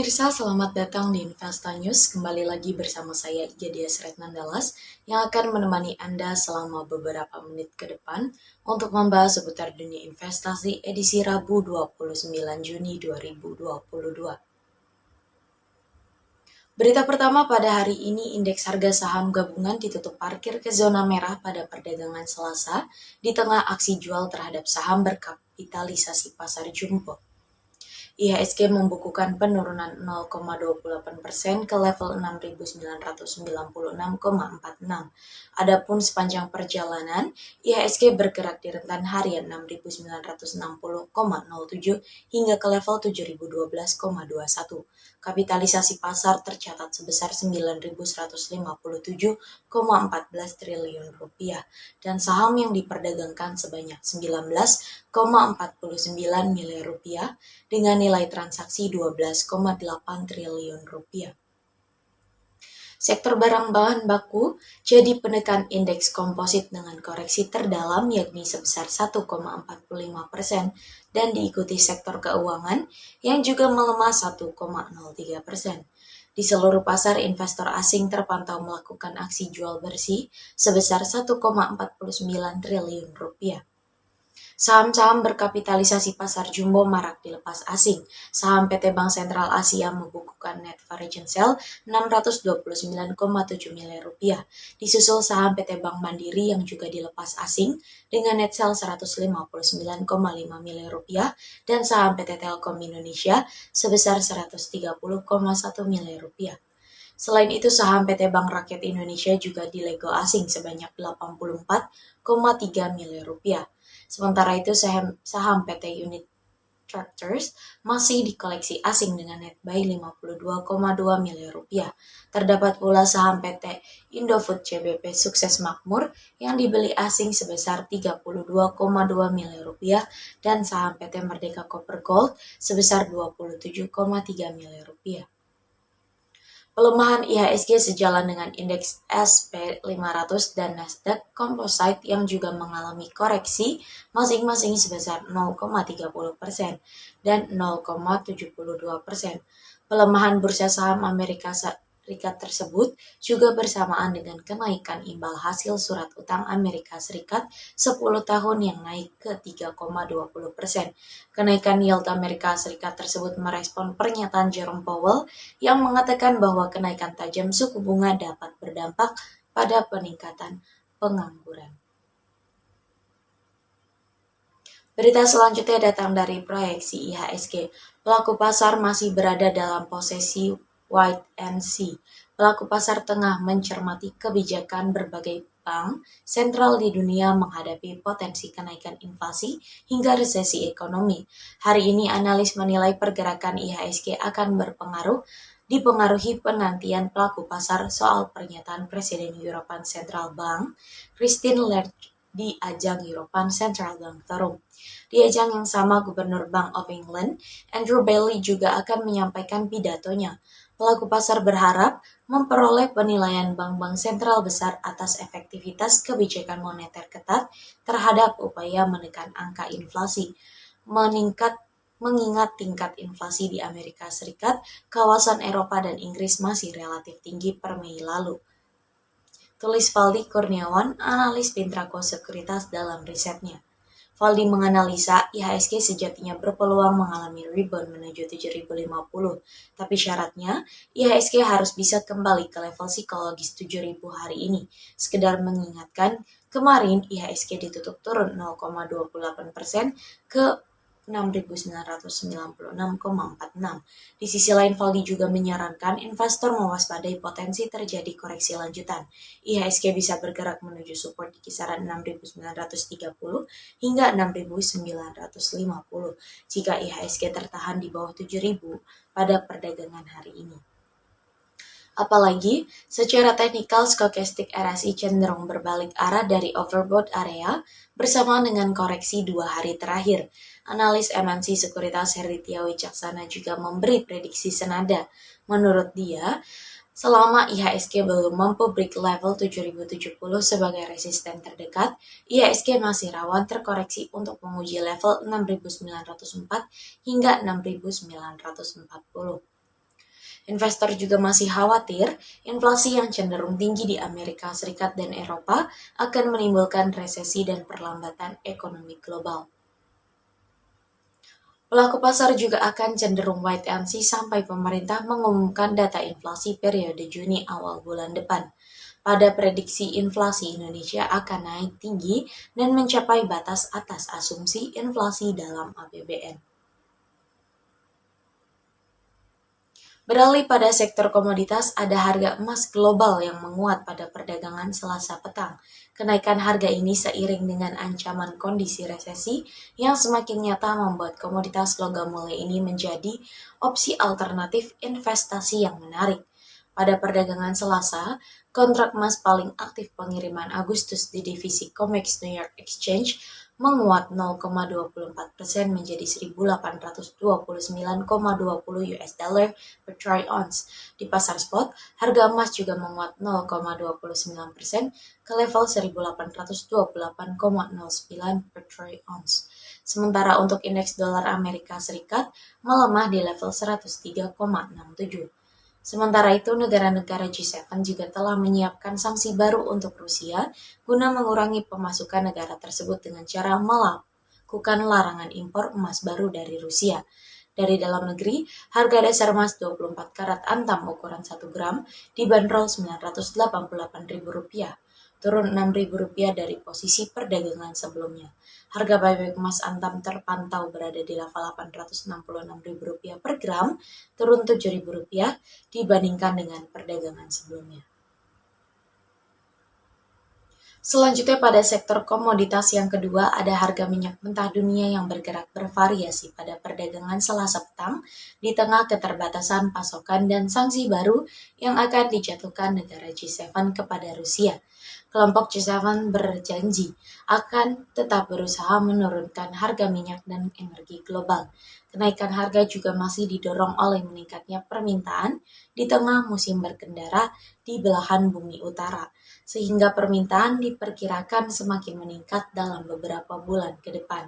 Pemirsa, selamat datang di Investa News. Kembali lagi bersama saya Ijadia Sretnandalas yang akan menemani Anda selama beberapa menit ke depan untuk membahas seputar dunia investasi edisi Rabu 29 Juni 2022. Berita pertama pada hari ini, indeks harga saham gabungan ditutup parkir ke zona merah pada perdagangan Selasa di tengah aksi jual terhadap saham berkapitalisasi pasar jumbo. IHSG membukukan penurunan 0,28% ke level 6.996,46. Adapun sepanjang perjalanan, IHSG bergerak di rentan harian 6.960,07 hingga ke level 7.012,21. Kapitalisasi pasar tercatat sebesar 9.157,14 triliun rupiah dan saham yang diperdagangkan sebanyak 19,49 miliar rupiah dengan nilai transaksi 12,8 triliun rupiah. Sektor barang bahan baku jadi penekan indeks komposit dengan koreksi terdalam yakni sebesar 1,45% dan diikuti sektor keuangan yang juga melemah 1,03%. Di seluruh pasar, investor asing terpantau melakukan aksi jual bersih sebesar 1,49 triliun rupiah. Saham-saham berkapitalisasi pasar jumbo marak dilepas asing. Saham PT Bank Sentral Asia membukukan net foreign sale 629,7 miliar rupiah. Disusul saham PT Bank Mandiri yang juga dilepas asing dengan net sale 159,5 miliar rupiah dan saham PT Telkom Indonesia sebesar 130,1 miliar rupiah. Selain itu, saham PT Bank Rakyat Indonesia juga dilego asing sebanyak 84,3 miliar rupiah. Sementara itu, saham PT Unit Tractors masih dikoleksi asing dengan net buy 52,2 miliar rupiah. Terdapat pula saham PT Indofood CBP Sukses Makmur yang dibeli asing sebesar 32,2 miliar rupiah dan saham PT Merdeka Copper Gold sebesar 27,3 miliar rupiah. Pelemahan IHSG sejalan dengan indeks SP500 dan Nasdaq Composite yang juga mengalami koreksi masing-masing sebesar 0,30% dan 0,72%. Pelemahan bursa saham Amerika Serikat tersebut juga bersamaan dengan kenaikan imbal hasil surat utang Amerika Serikat 10 tahun yang naik ke 3,20%. Kenaikan yield Amerika Serikat tersebut merespon pernyataan Jerome Powell yang mengatakan bahwa kenaikan tajam suku bunga dapat berdampak pada peningkatan pengangguran. Berita selanjutnya datang dari proyeksi IHSG. Pelaku pasar masih berada dalam posisi wait and see. Pelaku pasar tengah mencermati kebijakan berbagai bank sentral di dunia menghadapi potensi kenaikan inflasi hingga resesi ekonomi. Hari ini analis menilai pergerakan IHSG akan dipengaruhi penantian pelaku pasar soal pernyataan Presiden European Central Bank Christine Lagarde di ajang European Central Bank Forum. Di ajang yang sama, Gubernur Bank of England Andrew Bailey juga akan menyampaikan pidatonya. Pelaku pasar berharap memperoleh penilaian bank-bank sentral besar atas efektivitas kebijakan moneter ketat terhadap upaya menekan angka inflasi. Mengingat tingkat inflasi di Amerika Serikat, kawasan Eropa dan Inggris masih relatif tinggi per Mei lalu. Tulis Valdi Kurniawan, analis Pintraco Sekuritas dalam risetnya. Valdi menganalisa IHSG sejatinya berpeluang mengalami rebound menuju 7.050, tapi syaratnya IHSG harus bisa kembali ke level psikologis 7.000 hari ini. Sekedar mengingatkan, kemarin IHSG ditutup turun 0,28% ke 6.996,46. Di sisi lain, Valdi juga menyarankan investor mewaspadai potensi terjadi koreksi lanjutan. IHSG bisa bergerak menuju support di kisaran 6.930 hingga 6.950 jika IHSG tertahan di bawah 7.000 pada perdagangan hari ini. Apalagi, secara teknikal Stochastic RSI cenderung berbalik arah dari overbought area bersamaan dengan koreksi 2 hari terakhir. Analis MNC Sekuritas Herditya Wicaksana juga memberi prediksi senada. Menurut dia, selama IHSG belum mampu break level 7.070 sebagai resisten terdekat, IHSG masih rawan terkoreksi untuk menguji level 6.904 hingga 6.940. Investor juga masih khawatir inflasi yang cenderung tinggi di Amerika Serikat dan Eropa akan menimbulkan resesi dan perlambatan ekonomi global. Pelaku pasar juga akan cenderung wait and see sampai pemerintah mengumumkan data inflasi periode Juni awal bulan depan. Pada prediksi inflasi Indonesia akan naik tinggi dan mencapai batas atas asumsi inflasi dalam APBN. Beralih pada sektor komoditas, ada harga emas global yang menguat pada perdagangan Selasa petang. Kenaikan harga ini seiring dengan ancaman kondisi resesi yang semakin nyata membuat komoditas logam mulia ini menjadi opsi alternatif investasi yang menarik. Pada perdagangan Selasa, kontrak emas paling aktif pengiriman Agustus di divisi COMEX New York Exchange menguat 0,24% menjadi 1.829,20 US dollar per troy ounce. Di pasar spot, harga emas juga menguat 0,29% ke level 1.828,09 per troy ounce. Sementara untuk indeks dolar Amerika Serikat melemah di level 103,67. Sementara itu, negara-negara G7 juga telah menyiapkan sanksi baru untuk Rusia guna mengurangi pemasukan negara tersebut dengan cara melakukan larangan impor emas baru dari Rusia. Dari dalam negeri, harga dasar emas 24 karat antam ukuran 1 gram dibanderol Rp988.000, turun Rp6.000 dari posisi perdagangan sebelumnya. Harga buyback emas antam terpantau berada di level Rp866.000 per gram, turun Rp7.000 dibandingkan dengan perdagangan sebelumnya. Selanjutnya pada sektor komoditas yang kedua ada harga minyak mentah dunia yang bergerak bervariasi pada perdagangan Selasa petang di tengah keterbatasan pasokan dan sanksi baru yang akan dijatuhkan negara G7 kepada Rusia. Kelompok G7 berjanji akan tetap berusaha menurunkan harga minyak dan energi global. Kenaikan harga juga masih didorong oleh meningkatnya permintaan di tengah musim berkendara di belahan bumi utara, sehingga permintaan diperkirakan semakin meningkat dalam beberapa bulan ke depan.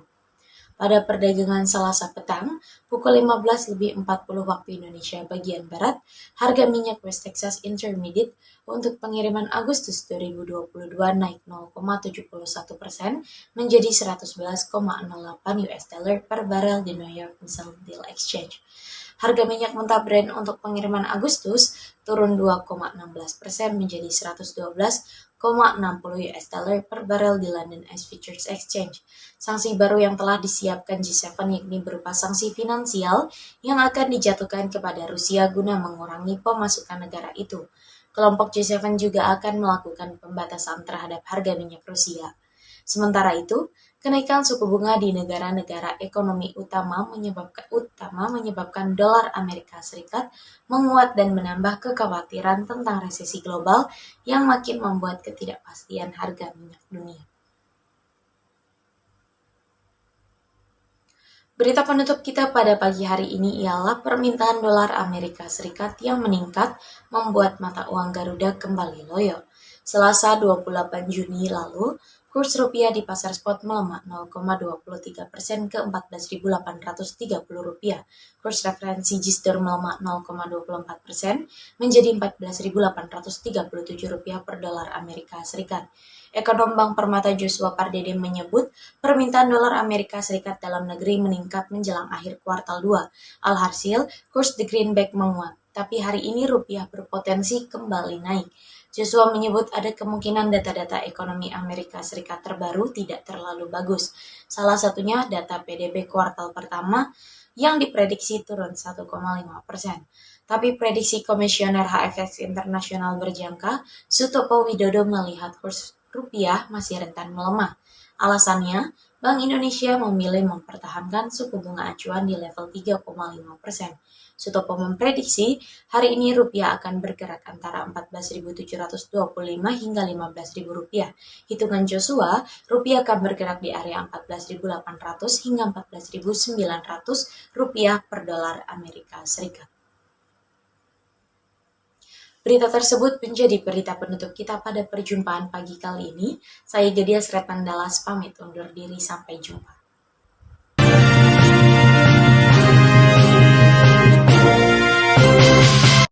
Pada perdagangan Selasa petang, pukul 15.40 waktu Indonesia bagian Barat, harga minyak West Texas Intermediate untuk pengiriman Agustus 2022 naik 0,71% menjadi 111,08 US dollar per barel di New York Mercantile Exchange. Harga minyak mentah Brent untuk pengiriman Agustus turun 2,16% menjadi 112,60 US dollar per barel di London Ice Futures Exchange. Sanksi baru yang telah disiapkan G7 yakni berupa sanksi finansial yang akan dijatuhkan kepada Rusia guna mengurangi pemasukan negara itu. Kelompok G7 juga akan melakukan pembatasan terhadap harga minyak Rusia. Sementara itu, kenaikan suku bunga di negara-negara ekonomi utama menyebabkan dolar Amerika Serikat menguat dan menambah kekhawatiran tentang resesi global yang makin membuat ketidakpastian harga minyak dunia. Berita penutup kita pada pagi hari ini ialah permintaan dolar Amerika Serikat yang meningkat membuat mata uang Garuda kembali loyo. Selasa 28 Juni lalu, kurs rupiah di pasar spot melemah 0,23% ke Rp14.830. Kurs referensi Gisdor melemah 0,24% menjadi Rp14.837 per dolar Amerika Serikat. Ekonom Bank Permata Joshua Pardede menyebut permintaan dolar Amerika Serikat dalam negeri meningkat menjelang akhir kuartal 2. Alhasil, kurs the greenback menguat, tapi hari ini rupiah berpotensi kembali naik. Joshua menyebut ada kemungkinan data-data ekonomi Amerika Serikat terbaru tidak terlalu bagus. Salah satunya data PDB kuartal pertama yang diprediksi turun 1,5%. Tapi prediksi Komisioner HFX Internasional berjangka, Sutopo Widodo melihat kurs rupiah masih rentan melemah. Alasannya, Bank Indonesia memilih mempertahankan suku bunga acuan di level 3,5%. Sutopo memprediksi hari ini rupiah akan bergerak antara 14.725 hingga 15.000 rupiah. Hitungan Joshua, rupiah akan bergerak di area 14.800 hingga 14.900 rupiah per dolar Amerika Serikat. Berita tersebut menjadi berita penutup kita pada perjumpaan pagi kali ini. Saya Gedia Sretnandalas pamit undur diri, sampai jumpa.